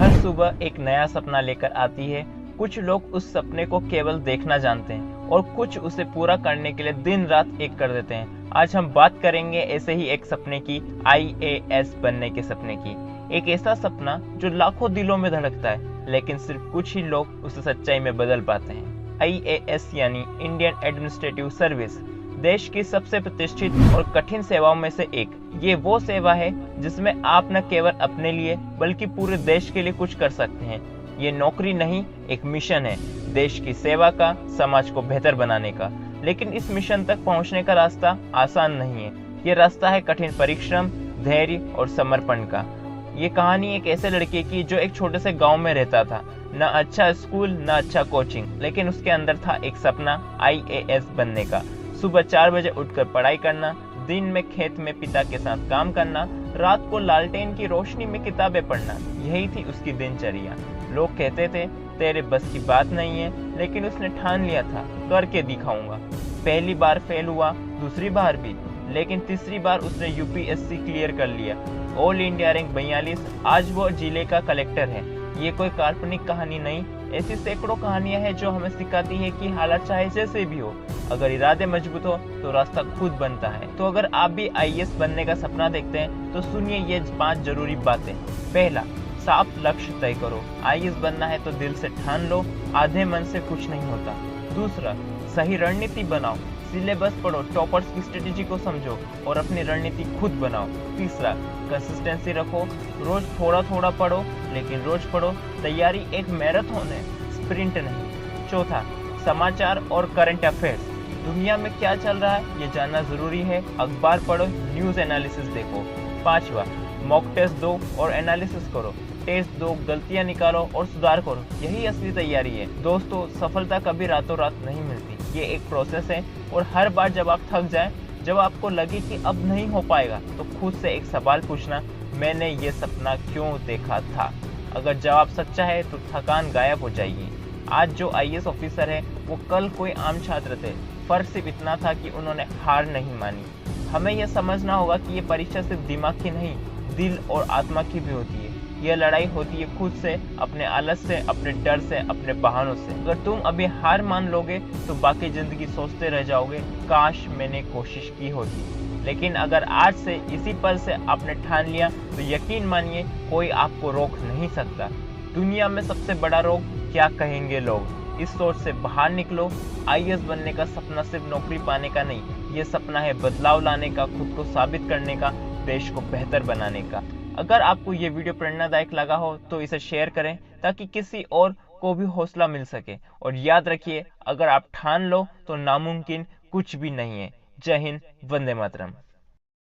हर सुबह एक नया सपना लेकर आती है। कुछ लोग उस सपने को केवल देखना जानते हैं और कुछ उसे पूरा करने के लिए दिन रात एक कर देते हैं। आज हम बात करेंगे ऐसे ही एक सपने की, आईएएस बनने के सपने की। एक ऐसा सपना जो लाखों दिलों में धड़कता है, लेकिन सिर्फ कुछ ही लोग उसे सच्चाई में बदल पाते हैं। आईएएस यानी इंडियन एडमिनिस्ट्रेटिव सर्विस, देश की सबसे प्रतिष्ठित और कठिन सेवाओं में से एक। ये वो सेवा है जिसमें आप न केवल अपने लिए बल्कि पूरे देश के लिए कुछ कर सकते हैं। ये नौकरी नहीं, एक मिशन है, देश की सेवा का, समाज को बेहतर बनाने का। लेकिन इस मिशन तक पहुंचने का रास्ता आसान नहीं है। ये रास्ता है कठिन परिश्रम, धैर्य और समर्पण का। ये कहानी एक ऐसे लड़के की जो एक छोटे से गांव में रहता था। न अच्छा स्कूल, न अच्छा कोचिंग, लेकिन उसके अंदर था एक सपना, आईएएस बनने का। सुबह 4 बजे उठकर पढ़ाई करना, दिन में खेत में पिता के साथ काम करना, रात को लालटेन की रोशनी में किताबें पढ़ना, यही थी उसकी दिनचर्या। लोग कहते थे तेरे बस की बात नहीं है, लेकिन उसने ठान लिया था, करके दिखाऊंगा। पहली बार फेल हुआ, दूसरी बार भी, लेकिन तीसरी बार उसने यूपीएससी क्लियर कर लिया। ऑल इंडिया रैंक 42, आज वो जिले का कलेक्टर है। ये कोई काल्पनिक कहानी नहीं, ऐसी सैकड़ों कहानियां हैं जो हमें सिखाती है कि हालात चाहे जैसे भी हो, अगर इरादे मजबूत हो तो रास्ता खुद बनता है। तो अगर आप भी आईएएस बनने का सपना देखते हैं तो सुनिए ये 5 जरूरी बातें। पहला, साफ लक्ष्य तय करो। आईएएस बनना है तो दिल से ठान लो, आधे मन से कुछ नहीं होता। दूसरा, सही रणनीति बनाओ, सिलेबस पढ़ो, टॉपर्स की स्ट्रेटेजी को समझो और अपनी रणनीति खुद बनाओ। तीसरा, कंसिस्टेंसी रखो, रोज थोड़ा थोड़ा पढ़ो, लेकिन रोज पढ़ो। तैयारी एक मैराथन है, स्प्रिंट नहीं। चौथा, समाचार और करंट अफेयर्स, दुनिया में क्या चल रहा है ये जानना जरूरी है। अखबार पढ़ो, न्यूज एनालिसिस देखो। पांचवा, मॉक टेस्ट दो और एनालिसिस करो। टेस्ट दो, गलतियां निकालो और सुधार करो, यही असली तैयारी है। दोस्तों, सफलता कभी रातों रात नहीं मिलती, ये एक प्रोसेस है। और हर बार जब आप थक जाएं, जब आपको लगे कि अब नहीं हो पाएगा, तो खुद से एक सवाल पूछना, मैंने ये सपना क्यों देखा था। अगर जवाब सच्चा है तो थकान गायब हो जाएगी। आज जो आईएएस ऑफिसर है वो कल कोई आम छात्र थे। फर्क सिर्फ इतना था कि उन्होंने हार नहीं मानी। हमें यह समझना होगा कि ये परीक्षा सिर्फ दिमाग की नहीं, दिल और आत्मा की भी होती है। यह लड़ाई होती है खुद से, अपने आलस से, अपने डर से, अपने बहानों से। अगर तुम अभी हार मान लोगे तो बाकी जिंदगी सोचते रह जाओगे, काश मैंने कोशिश की होती। लेकिन अगर आज से, इसी पल से आपने ठान लिया तो यकीन मानिए कोई आपको रोक नहीं सकता। दुनिया में सबसे बड़ा रोग क्या कहेंगे लोग, इस सोच से बाहर निकलो। आईएएस बनने का सपना सिर्फ नौकरी पाने का नहीं, ये सपना है बदलाव लाने का, खुद को साबित करने का, देश को बेहतर बनाने का। अगर आपको ये वीडियो प्रेरणादायक लगा हो तो इसे शेयर करें ताकि किसी और को भी हौसला मिल सके। और याद रखिए, अगर आप ठान लो तो नामुमकिन कुछ भी नहीं है। जय हिंद, वंदे मातरम।